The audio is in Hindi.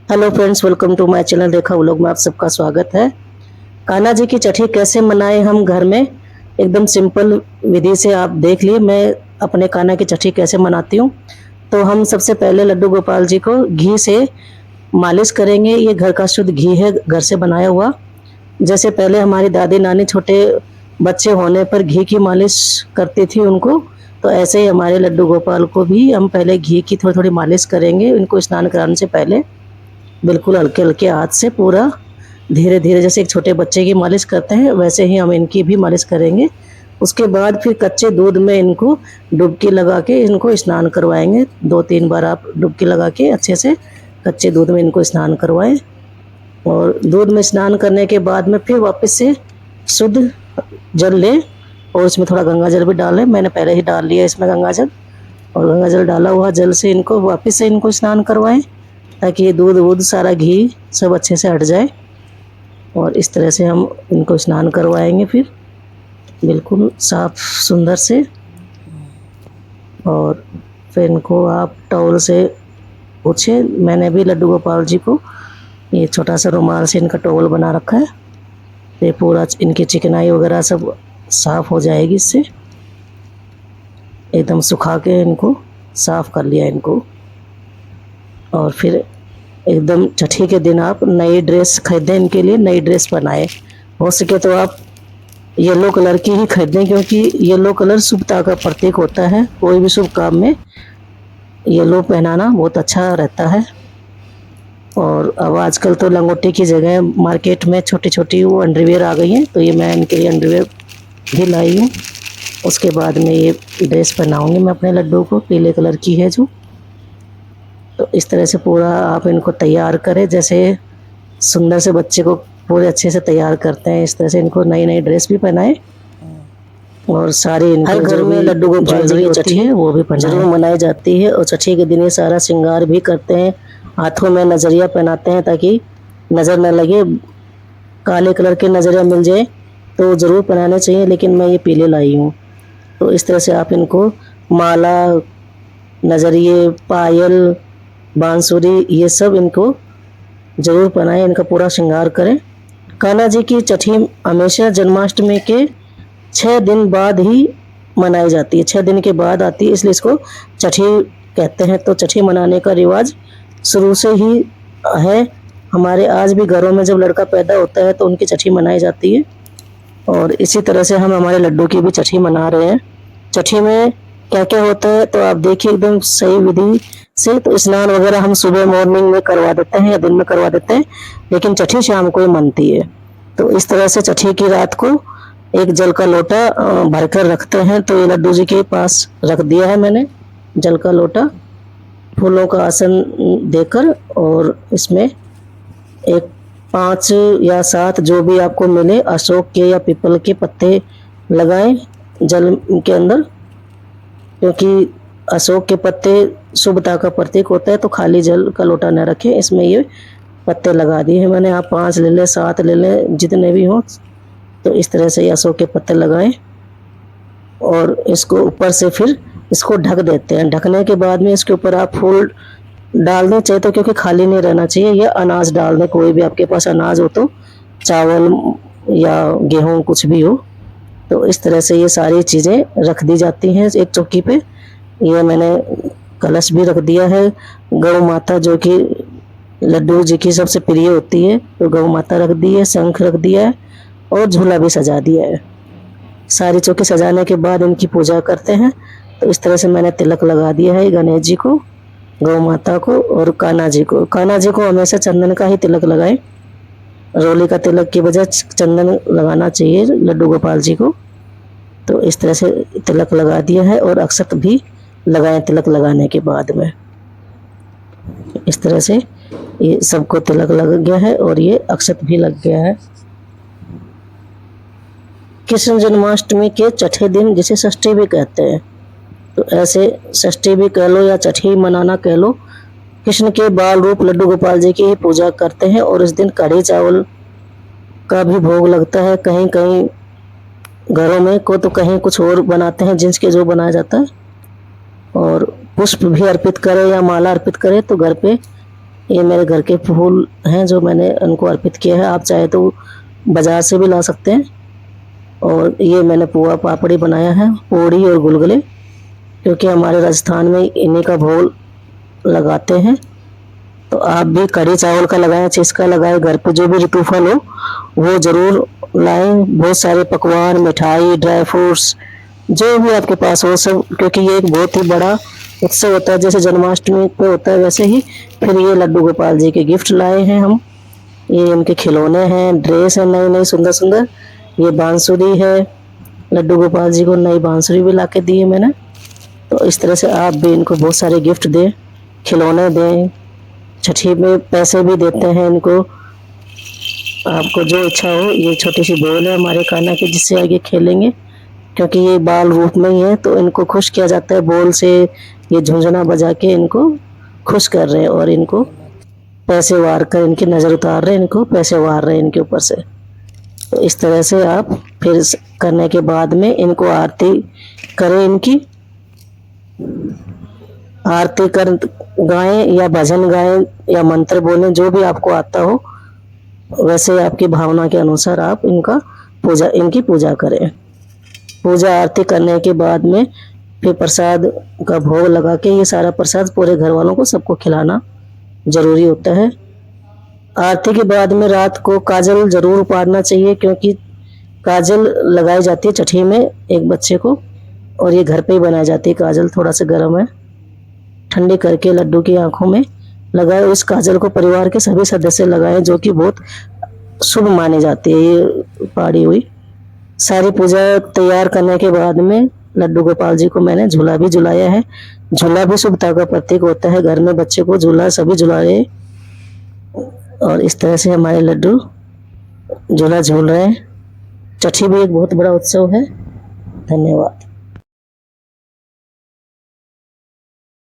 Hello friends, welcome to my channel Rekha vlog में आप सबका स्वागत है। कान्हा जी की छठी कैसे मनाएं हम घर में, एकदम सिंपल विधि से आप देख लिए मैं अपने कान्हा की छठी कैसे मनाती हूँ। तो हम सबसे पहले लड्डू गोपाल जी को घी से मालिश करेंगे। ये घर का शुद्ध घी है, घर से बनाया हुआ। जैसे पहले हमारी दादी नानी छोटे बच्चे होने पर घी की मालिश करती थी उनको, तो ऐसे ही हमारे लड्डू गोपाल को भी हम पहले घी की थोड़ी थोड़ी मालिश करेंगे। इनको स्नान कराने से पहले बिल्कुल हल्के हल्के हाथ से पूरा धीरे धीरे, जैसे एक छोटे बच्चे की मालिश करते हैं वैसे ही हम इनकी भी मालिश करेंगे। उसके बाद फिर कच्चे दूध में इनको डुबकी लगा के इनको स्नान करवाएंगे। 2-3 बार आप डुबकी लगा के अच्छे से कच्चे दूध में इनको स्नान करवाएं। और दूध में स्नान करने के बाद में फिर वापस से शुद्ध जल लें और उसमें थोड़ा गंगा जल भी डालें। मैंने पहले ही डाल लिया इसमें गंगा जल, और गंगा जल डाला हुआ जल से इनको वापस से इनको स्नान करवाएं, ताकि ये दूध वूध सारा घी सब अच्छे से हट जाए। और इस तरह से हम इनको स्नान करवाएंगे फिर बिल्कुल साफ सुंदर से। और फिर इनको आप टॉवल से पोंछे। मैंने भी लड्डू गोपाल जी को ये छोटा सा रुमाल से इनका टॉवल बना रखा है। ये पूरा इनकी चिकनाई वगैरह सब साफ हो जाएगी इससे। एकदम सुखा के इनको साफ कर लिया इनको। और फिर एकदम छठी के दिन आप नई ड्रेस खरीदें, इनके लिए नई ड्रेस बनाए। हो सके तो आप येलो कलर की ही खरीदें, क्योंकि येलो कलर शुभता का प्रतीक होता है। कोई भी शुभ काम में येलो पहनाना बहुत अच्छा रहता है। और अब आजकल तो लंगोटी की जगह मार्केट में छोटी छोटी वो अंडरवियर आ गई हैं, तो ये मैं इनके लिए अंडरवियर भी लाई हूँ। उसके बाद में ये ड्रेस पहनाऊँगी मैं अपने लड्डू को, पीले कलर की है जो। तो इस तरह से पूरा आप इनको तैयार करें, जैसे सुंदर से बच्चे को पूरे अच्छे से तैयार करते हैं, इस तरह से इनको नई नई ड्रेस भी पहनाएं। और सारे हर घर में लड्डू गोपाल जी की छठी है वो भी जरूर मनाई जाती है। और छठी के दिन ये सारा श्रृंगार भी करते हैं, हाथों में नजरिया पहनाते हैं ताकि नज़र न लगे। काले कलर के नजरिया मिल जाए तो ज़रूर पहनाने चाहिए, लेकिन मैं ये पीले लाई हूँ। तो इस तरह से आप इनको माला, नजरिए, पायल, बांसुरी, ये सब इनको जरूर पहनाएं, इनका पूरा श्रृंगार करें। कान्हा जी की छठी हमेशा जन्माष्टमी के 6 दिन बाद ही मनाई जाती है, 6 दिन के बाद आती है, इसलिए इसको छठी कहते हैं। तो छठी मनाने का रिवाज शुरू से ही है हमारे। आज भी घरों में जब लड़का पैदा होता है तो उनकी छठी मनाई जाती है। और इसी तरह से हम हमारे लड्डू की भी छठी मना रहे हैं। छठी में क्या क्या होता है तो आप देखिए एकदम सही विधि से। तो स्नान वगैरह हम सुबह मॉर्निंग में करवा देते हैं या दिन में करवा देते हैं, लेकिन छठी शाम को ही मनती है। तो इस तरह से छठी की रात को एक जल का लोटा भरकर रखते हैं। तो ये लड्डू जी के पास रख दिया है मैंने जल का लोटा, फूलों का आसन देकर। और इसमें एक 5 या 7 जो भी आपको मिले अशोक के या पीपल के पत्ते लगाएं जल के अंदर, क्योंकि अशोक के पत्ते शुभता का प्रतीक होता है। तो खाली जल का लोटा न रखें, इसमें ये पत्ते लगा दिए हैं मैंने। आप 5 ले लें, 7 ले लें, जितने भी हों। तो इस तरह से अशोक के पत्ते लगाएं और इसको ऊपर से फिर इसको ढक देते हैं। ढकने के बाद में इसके ऊपर आप फूल डाल दें, चाहे तो, क्योंकि खाली नहीं रहना चाहिए। या अनाज डाल दें, कोई भी आपके पास अनाज हो तो, चावल या गेहूँ कुछ भी हो। तो इस तरह से ये सारी चीज़ें रख दी जाती हैं एक चौकी पे। ये मैंने कलश भी रख दिया है, गौ माता जो कि लड्डू जी की सबसे प्रिय होती है, तो गौ माता रख दी है, शंख रख दिया है और झूला भी सजा दिया है। सारी चौकी सजाने के बाद इनकी पूजा करते हैं। तो इस तरह से मैंने तिलक लगा दिया है गणेश जी को, गौ माता को और कान्हा जी को। कान्हा जी को हमेशा चंदन का ही तिलक लगाएं, रोली का तिलक की बजाय चंदन लगाना चाहिए लड्डू गोपाल जी को। तो इस तरह से तिलक लगा दिया है और अक्षत भी लगाएं तिलक लगाने के बाद में। इस तरह से ये सबको तिलक लग गया है और ये अक्षत भी लग गया है। कृष्ण जन्माष्टमी के छठे दिन, जिसे षष्ठी भी कहते हैं, तो ऐसे षष्ठी भी कह लो या छठी मनाना कह लो, कृष्ण के बाल रूप लड्डू गोपाल जी की ही पूजा करते हैं। और इस दिन कढ़ी चावल का भी भोग लगता है कहीं कहीं घरों में को, तो कहीं कुछ और बनाते हैं जिनके जो बनाया जाता है। और पुष्प भी अर्पित करें या माला अर्पित करें तो घर पे ये मेरे घर के फूल हैं जो मैंने उनको अर्पित किया है। आप चाहे तो बाजार से भी ला सकते हैं। और ये मैंने पुआ पापड़ी बनाया है, पूड़ी और गुलगुले, क्योंकि हमारे राजस्थान में इन्हीं का भोग लगाते हैं। तो आप भी कढ़ी चावल का लगाएं, चीज़ का लगाएं, घर पे जो भी ऋतु फल हो वो ज़रूर लाएं। बहुत सारे पकवान, मिठाई, ड्राई फ्रूट्स जो भी आपके पास हो सब, क्योंकि ये एक बहुत ही बड़ा उत्सव होता है। जैसे जन्माष्टमी पे होता है वैसे ही फिर ये लड्डू गोपाल जी के गिफ्ट लाए हैं हम। ये इनके खिलौने हैं, ड्रेस है नई नई सुंदर सुंदर, ये बांसुरी है, लड्डू गोपाल जी को नई बांसुरी भी ला के दी है मैंने। तो इस तरह से आप भी इनको बहुत सारे गिफ्ट दें, खिलौने दें। छठी में पैसे भी देते हैं इनको, आपको जो इच्छा हो। ये छोटी सी बॉल है हमारे कान्हा की, जिससे आगे खेलेंगे, क्योंकि ये बाल रूप में ही है तो इनको खुश किया जाता है बॉल से। ये झुंझुना बजा के इनको खुश कर रहे हैं और इनको पैसे वार कर इनकी नज़र उतार रहे हैं, इनको पैसे वार रहे हैं इनके ऊपर से। तो इस तरह से आप फिर करने के बाद में इनको आरती करें, इनकी आरती कर गाएं या भजन गाएं या मंत्र बोलें, जो भी आपको आता हो वैसे आपकी भावना के अनुसार आप इनकी पूजा करें। पूजा आरती करने के बाद में फिर प्रसाद का भोग लगा के ये सारा प्रसाद पूरे घर वालों को सबको खिलाना जरूरी होता है। आरती के बाद में रात को काजल जरूर उतारना चाहिए, क्योंकि काजल लगाई जाती है छठी में एक बच्चे को, और ये घर पे ही बनाई जाती है काजल। थोड़ा सा गर्म है, ठंडी करके लड्डू की आंखों में लगाए। उस काजल को परिवार के सभी सदस्य लगाएं, जो कि बहुत शुभ मानी जाती है ये पाड़ी हुई। सारी पूजा तैयार करने के बाद में लड्डू गोपाल जी को मैंने झूला भी झुलाया है। झूला भी शुभता का प्रतीक होता है, घर में बच्चे को झूला सभी झुलाए। और इस तरह से हमारे लड्डू झूला झूल रहे हैं। छठी भी एक बहुत बड़ा उत्सव है। धन्यवाद।